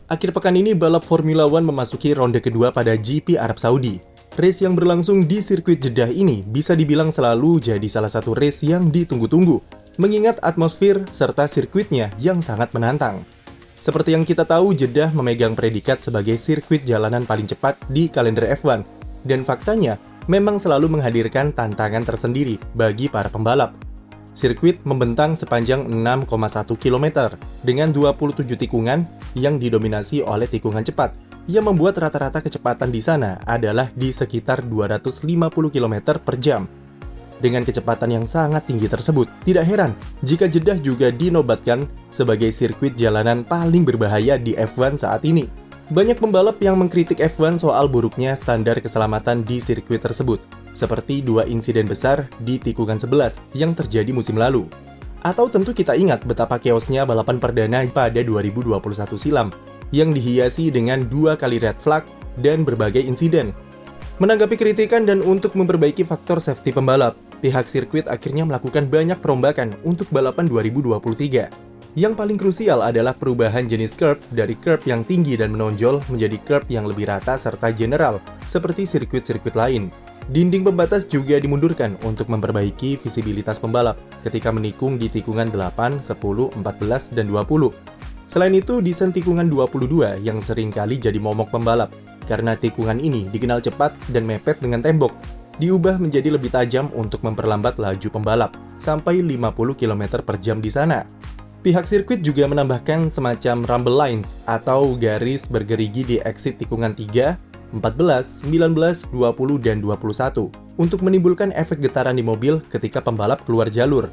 Akhir pekan ini, balap Formula One memasuki ronde kedua pada GP Arab Saudi. Race yang berlangsung di sirkuit Jeddah ini bisa dibilang selalu jadi salah satu race yang ditunggu-tunggu, mengingat atmosfer serta sirkuitnya yang sangat menantang. Seperti yang kita tahu, Jeddah memegang predikat sebagai sirkuit jalanan paling cepat di kalender F1, dan faktanya memang selalu menghadirkan tantangan tersendiri bagi para pembalap. Sirkuit membentang sepanjang 6,1 km dengan 27 tikungan yang didominasi oleh tikungan cepat, yang membuat rata-rata kecepatan di sana adalah di sekitar 250 km per jam. Dengan kecepatan yang sangat tinggi tersebut, tidak heran jika Jeddah juga dinobatkan sebagai sirkuit jalanan paling berbahaya di F1 saat ini. Banyak pembalap yang mengkritik F1 soal buruknya standar keselamatan di sirkuit tersebut, seperti 2 insiden besar di tikungan 11 yang terjadi musim lalu. Atau tentu kita ingat betapa chaosnya balapan perdana pada 2021 silam, yang dihiasi dengan 2 kali red flag dan berbagai insiden. Menanggapi kritikan dan untuk memperbaiki faktor safety pembalap, pihak sirkuit akhirnya melakukan banyak perombakan untuk balapan 2023. Yang paling krusial adalah perubahan jenis curb dari curb yang tinggi dan menonjol menjadi curb yang lebih rata serta general, seperti sirkuit-sirkuit lain. Dinding pembatas juga dimundurkan untuk memperbaiki visibilitas pembalap ketika menikung di tikungan 8, 10, 14, dan 20. Selain itu, desain tikungan 22 yang seringkali jadi momok pembalap, karena tikungan ini dikenal cepat dan mepet dengan tembok, diubah menjadi lebih tajam untuk memperlambat laju pembalap, sampai 50 km per jam di sana. Pihak sirkuit juga menambahkan semacam rumble lines atau garis bergerigi di exit tikungan 3, 14, 19, 20, dan 21 untuk menimbulkan efek getaran di mobil ketika pembalap keluar jalur.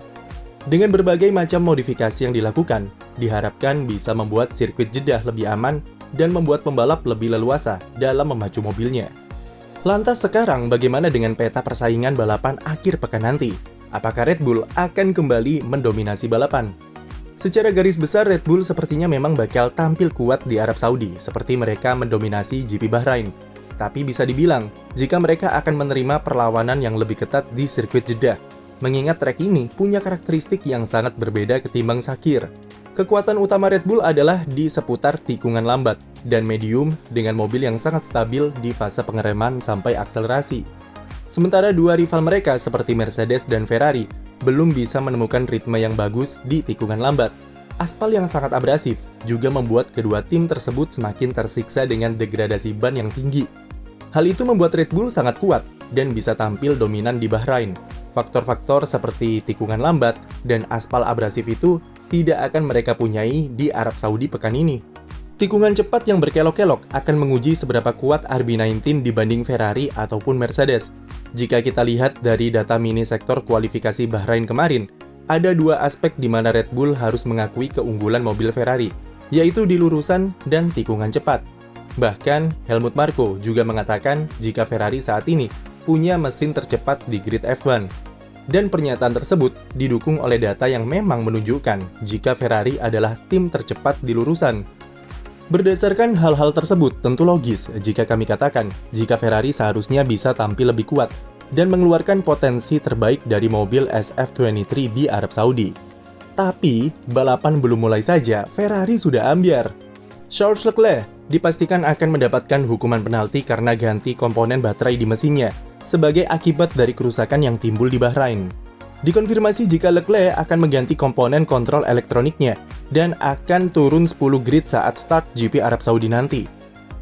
Dengan berbagai macam modifikasi yang dilakukan, diharapkan bisa membuat sirkuit Jeddah lebih aman dan membuat pembalap lebih leluasa dalam memacu mobilnya. Lantas sekarang bagaimana dengan peta persaingan balapan akhir pekan nanti? Apakah Red Bull akan kembali mendominasi balapan? Secara garis besar, Red Bull sepertinya memang bakal tampil kuat di Arab Saudi, seperti mereka mendominasi GP Bahrain. Tapi bisa dibilang, jika mereka akan menerima perlawanan yang lebih ketat di sirkuit Jeddah, mengingat trek ini punya karakteristik yang sangat berbeda ketimbang Sakir. Kekuatan utama Red Bull adalah di seputar tikungan lambat dan medium dengan mobil yang sangat stabil di fase pengereman sampai akselerasi. Sementara dua rival mereka seperti Mercedes dan Ferrari belum bisa menemukan ritme yang bagus di tikungan lambat. Aspal yang sangat abrasif juga membuat kedua tim tersebut semakin tersiksa dengan degradasi ban yang tinggi. Hal itu membuat Red Bull sangat kuat dan bisa tampil dominan di Bahrain. Faktor-faktor seperti tikungan lambat dan aspal abrasif itu tidak akan mereka punyai di Arab Saudi pekan ini. Tikungan cepat yang berkelok-kelok akan menguji seberapa kuat RB19 dibanding Ferrari ataupun Mercedes. Jika kita lihat dari data mini sektor kualifikasi Bahrain kemarin, ada 2 aspek di mana Red Bull harus mengakui keunggulan mobil Ferrari, yaitu di lurusan dan tikungan cepat. Bahkan, Helmut Marko juga mengatakan jika Ferrari saat ini punya mesin tercepat di grid F1. Dan pernyataan tersebut didukung oleh data yang memang menunjukkan jika Ferrari adalah tim tercepat di lurusan. Berdasarkan hal-hal tersebut, tentu logis jika kami katakan jika Ferrari seharusnya bisa tampil lebih kuat dan mengeluarkan potensi terbaik dari mobil SF23 di Arab Saudi. Tapi, balapan belum mulai saja, Ferrari sudah ambyar. Charles Leclerc dipastikan akan mendapatkan hukuman penalti karena ganti komponen baterai di mesinnya sebagai akibat dari kerusakan yang timbul di Bahrain. Dikonfirmasi jika Leclerc akan mengganti komponen kontrol elektroniknya dan akan turun 10 grid saat start GP Arab Saudi nanti.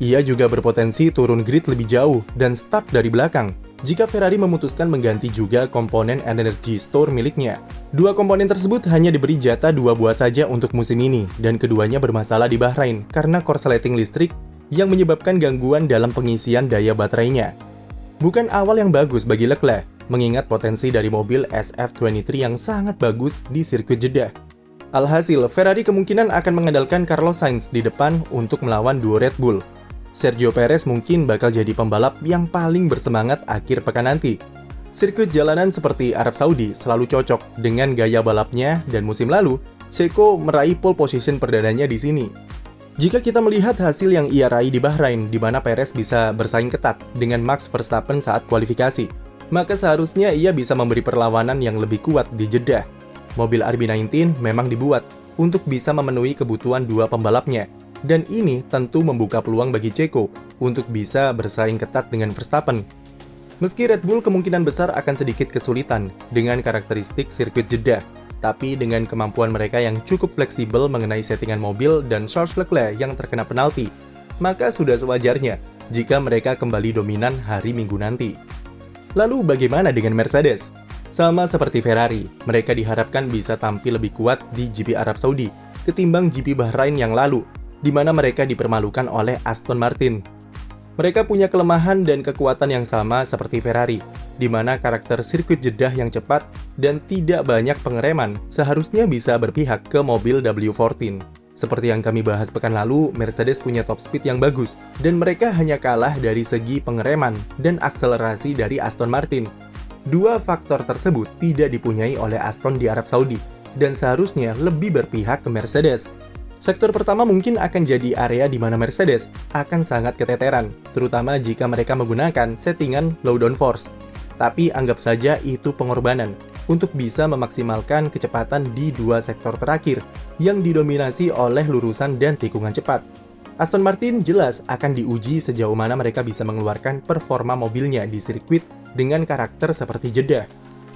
Ia juga berpotensi turun grid lebih jauh dan start dari belakang jika Ferrari memutuskan mengganti juga komponen energy store miliknya. 2 komponen tersebut hanya diberi jatah 2 buah saja untuk musim ini dan keduanya bermasalah di Bahrain karena korsleting listrik yang menyebabkan gangguan dalam pengisian daya baterainya. Bukan awal yang bagus bagi Leclerc, mengingat potensi dari mobil SF23 yang sangat bagus di sirkuit Jeddah. Alhasil, Ferrari kemungkinan akan mengandalkan Carlos Sainz di depan untuk melawan duo Red Bull. Sergio Perez mungkin bakal jadi pembalap yang paling bersemangat akhir pekan nanti. Sirkuit jalanan seperti Arab Saudi selalu cocok dengan gaya balapnya dan musim lalu, Checo meraih pole position perdananya di sini. Jika kita melihat hasil yang ia raih di Bahrain, di mana Perez bisa bersaing ketat dengan Max Verstappen saat kualifikasi, maka seharusnya ia bisa memberi perlawanan yang lebih kuat di Jeddah. Mobil RB19 memang dibuat untuk bisa memenuhi kebutuhan dua pembalapnya, Dan ini tentu membuka peluang bagi Checo untuk bisa bersaing ketat dengan Verstappen. Meski Red Bull kemungkinan besar akan sedikit kesulitan dengan karakteristik sirkuit Jeddah, tapi dengan kemampuan mereka yang cukup fleksibel mengenai settingan mobil dan Charles Leclerc yang terkena penalti, maka sudah sewajarnya jika mereka kembali dominan hari Minggu nanti. Lalu bagaimana dengan Mercedes? Sama seperti Ferrari, mereka diharapkan bisa tampil lebih kuat di GP Arab Saudi ketimbang GP Bahrain yang lalu, di mana mereka dipermalukan oleh Aston Martin. Mereka punya kelemahan dan kekuatan yang sama seperti Ferrari, di mana karakter sirkuit Jeddah yang cepat dan tidak banyak pengereman seharusnya bisa berpihak ke mobil W14. Seperti yang kami bahas pekan lalu, Mercedes punya top speed yang bagus, dan mereka hanya kalah dari segi pengereman dan akselerasi dari Aston Martin. Dua faktor tersebut tidak dipunyai oleh Aston di Arab Saudi, dan seharusnya lebih berpihak ke Mercedes. Sektor pertama mungkin akan jadi area di mana Mercedes akan sangat keteteran, terutama jika mereka menggunakan settingan low downforce. Tapi anggap saja itu pengorbanan untuk bisa memaksimalkan kecepatan di dua sektor terakhir yang didominasi oleh lurusan dan tikungan cepat. Aston Martin jelas akan diuji sejauh mana mereka bisa mengeluarkan performa mobilnya di sirkuit dengan karakter seperti Jeddah.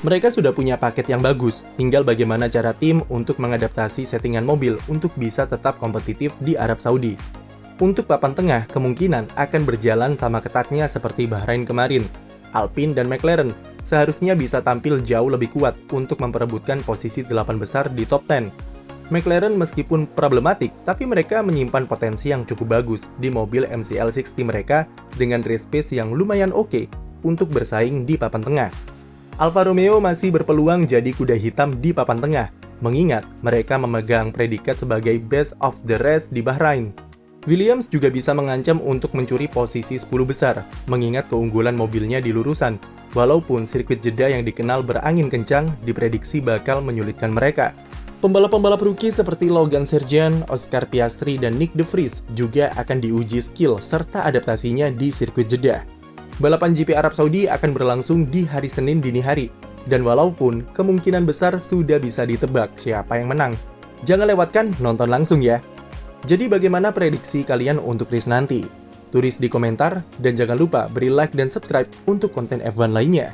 Mereka sudah punya paket yang bagus, tinggal bagaimana cara tim untuk mengadaptasi settingan mobil untuk bisa tetap kompetitif di Arab Saudi. Untuk papan tengah, kemungkinan akan berjalan sama ketatnya seperti Bahrain kemarin. Alpine dan McLaren seharusnya bisa tampil jauh lebih kuat untuk memperebutkan posisi 8 besar di top 10. McLaren meskipun problematik, tapi mereka menyimpan potensi yang cukup bagus di mobil MCL60 mereka dengan race pace yang lumayan oke untuk bersaing di papan tengah. Alfa Romeo masih berpeluang jadi kuda hitam di papan tengah, mengingat mereka memegang predikat sebagai best of the rest di Bahrain. Williams juga bisa mengancam untuk mencuri posisi 10 besar, mengingat keunggulan mobilnya di lurusan, walaupun sirkuit Jeddah yang dikenal berangin kencang diprediksi bakal menyulitkan mereka. Pembalap-pembalap rookie seperti Logan Sargeant, Oscar Piastri, dan Nick De Vries juga akan diuji skill serta adaptasinya di sirkuit Jeddah. Balapan GP Arab Saudi akan berlangsung di hari Senin dini hari, dan walaupun kemungkinan besar sudah bisa ditebak siapa yang menang, jangan lewatkan nonton langsung ya. Jadi bagaimana prediksi kalian untuk race nanti? Tulis di komentar, dan jangan lupa beri like dan subscribe untuk konten F1 lainnya.